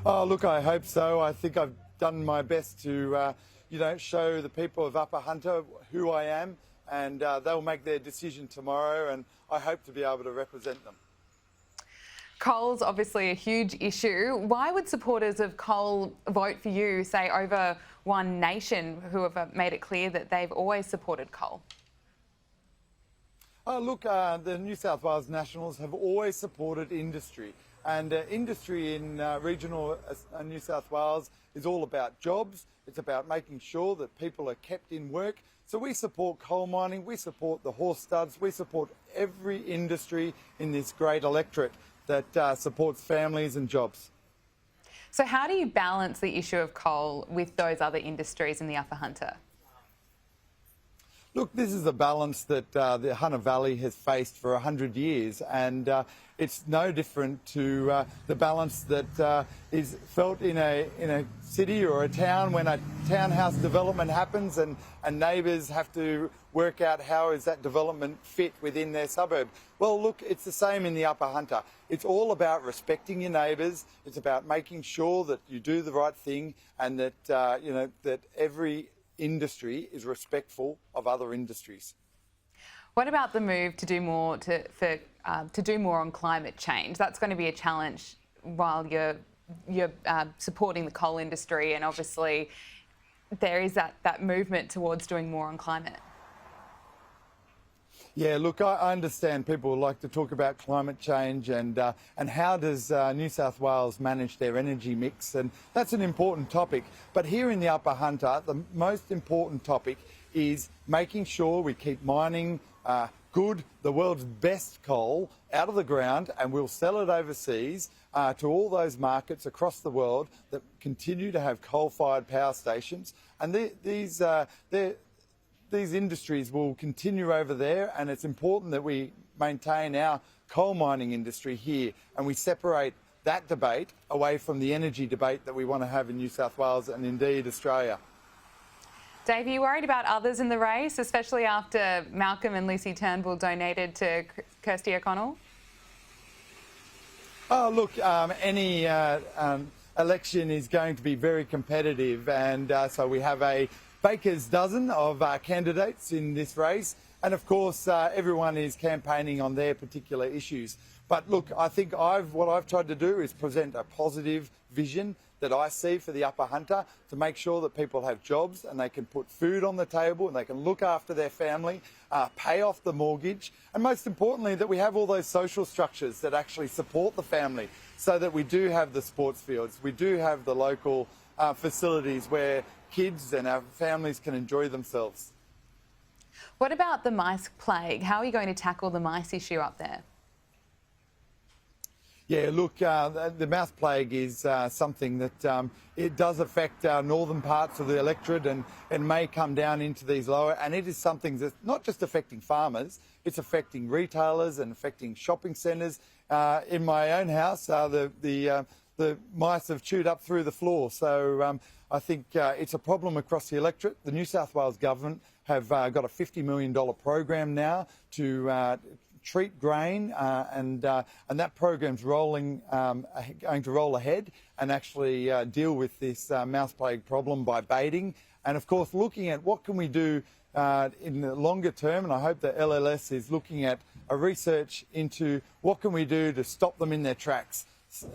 Oh, look, I hope so. I think I've done my best to, show the people of Upper Hunter who I am, and they'll make their decision tomorrow, and I hope to be able to represent them. Coal's obviously a huge issue. Why would supporters of coal vote for you, say, over One Nation, who have made it clear that they've always supported coal? Oh, look, the New South Wales Nationals have always supported industry. And industry in regional New South Wales is all about jobs. It's about making sure that people are kept in work. So we support coal mining, we support the horse studs, we support every industry in this great electorate that supports families and jobs. So how do you balance the issue of coal with those other industries in the Upper Hunter? Look, this is a balance that the Hunter Valley has faced for 100 years, and it's no different to the balance that is felt in a city or a town when a townhouse development happens and neighbours have to work out how is that development fit within their suburb. Well, look, it's the same in the Upper Hunter. It's all about respecting your neighbours. It's about making sure that you do the right thing and that, that every industry is respectful of other industries. What about the move to do more to do more on climate change? That's going to be a challenge while you're supporting the coal industry, and obviously there is that movement towards doing more on climate. Yeah, look, I understand people like to talk about climate change and how does New South Wales manage their energy mix, and that's an important topic. But here in the Upper Hunter, the most important topic is making sure we keep mining the world's best coal out of the ground, and we'll sell it overseas to all those markets across the world that continue to have coal-fired power stations. And these industries will continue over there, and it's important that we maintain our coal mining industry here and we separate that debate away from the energy debate that we want to have in New South Wales and indeed Australia. Dave, are you worried about others in the race, especially after Malcolm and Lucy Turnbull donated to Kirsty O'Connell? Oh, look, any election is going to be very competitive, and so we have a baker's dozen of candidates in this race, and of course everyone is campaigning on their particular issues. But look, I think what I've tried to do is present a positive vision that I see for the Upper Hunter to make sure that people have jobs and they can put food on the table and they can look after their family, pay off the mortgage, and most importantly that we have all those social structures that actually support the family, so that we do have the sports fields, we do have the local facilities where kids and our families can enjoy themselves. What about the mice plague? How are you going to tackle the mice issue up there? Yeah, look, the mouse plague is something that it does affect northern parts of the electorate and may come down into these lower, and it is something that's not just affecting farmers, it's affecting retailers and affecting shopping centres. In my own house, the mice have chewed up through the floor, so I think it's a problem across the electorate. The New South Wales government have got a $50 million program now to treat grain, and that program's going to roll ahead and actually deal with this mouse plague problem by baiting, and of course looking at what can we do in the longer term. And I hope that LLS is looking at a research into what can we do to stop them in their tracks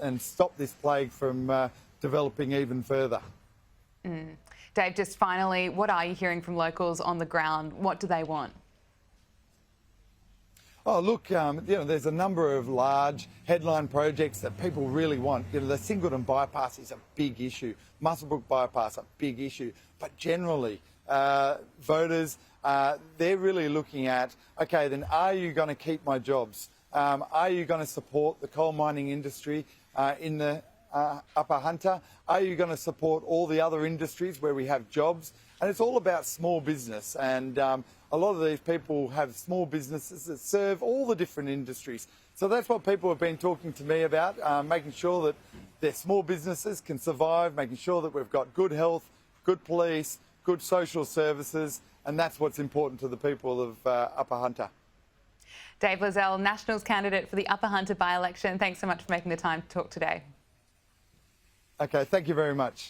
and stop this plague from developing even further. Dave, just finally, what are you hearing from locals on the ground? What do they want? Oh, look, there's a number of large headline projects that people really want. The Singleton bypass is a big issue. Muswellbrook bypass, a big issue. But generally, voters, they're really looking at, okay, then are you going to keep my jobs? Are you going to support the coal mining industry in the Upper Hunter? Are you going to support all the other industries where we have jobs? And it's all about small business, and a lot of these people have small businesses that serve all the different industries. So that's what people have been talking to me about, making sure that their small businesses can survive, making sure that we've got good health, good police, good social services, and that's what's important to the people of Upper Hunter. Dave Layzell, Nationals candidate for the Upper Hunter by-election. Thanks so much for making the time to talk today. Okay, thank you very much.